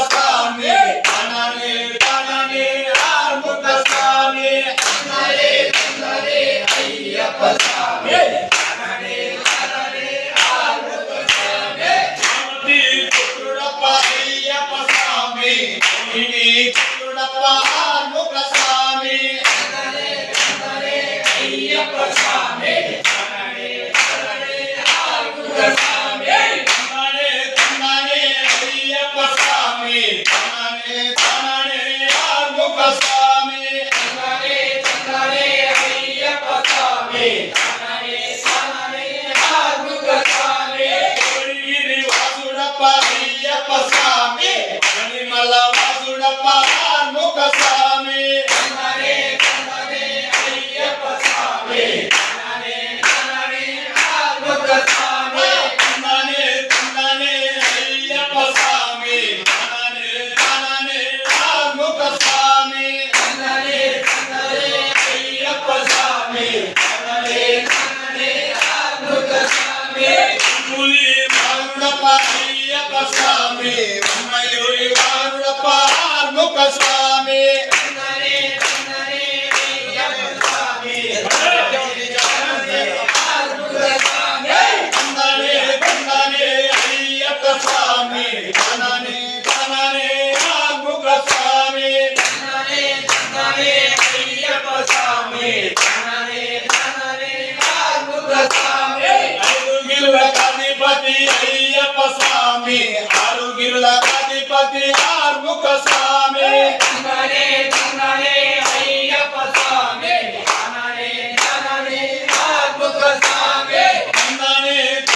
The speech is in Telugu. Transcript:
స్వామి తననే తననే ఆర్ముఖ స్వామి తననే తననే అయ్యప్ప స్వామి తననే తననే ఆర్ముఖ స్వామి స్వామి పుత్రుడప్ప అయ్యప్ప స్వామి స్వామి పుత్రుడప్ప ఆర్ముఖ స్వామి తననే తననే అయ్యప్ప స్వామి తననే తననే ఆర్ముఖ స్వామి తననే తననే అయ్యప్ప స్వామి తననే తననే ఆర్ముఖ స్వామి తననే తననే అయ్యప్ప స్వామి తననే తననే ఆర్ముఖ స్వామి కోడిగిరి వాసుడప్ప అయ్యప్ప స్వామి మణిమల వాసుడప్ప ఆర్ముఖ స్వామి తననే తననే అయ్యప్ప స్వామి తననే తననే ఆర్ముఖ స్వామి తననే తననే అయ్యప్ప స్వామి తననే తననే ఆర్ముఖ స్వామి తననే తననే అయ్యప్ప స్వామి తననే తననే ఆర్ముఖ స్వామి ములి వారుడప్ప అయ్యప్ప స్వామి మయూరి వారుడప్ప ఆర్ముఖ స్వామి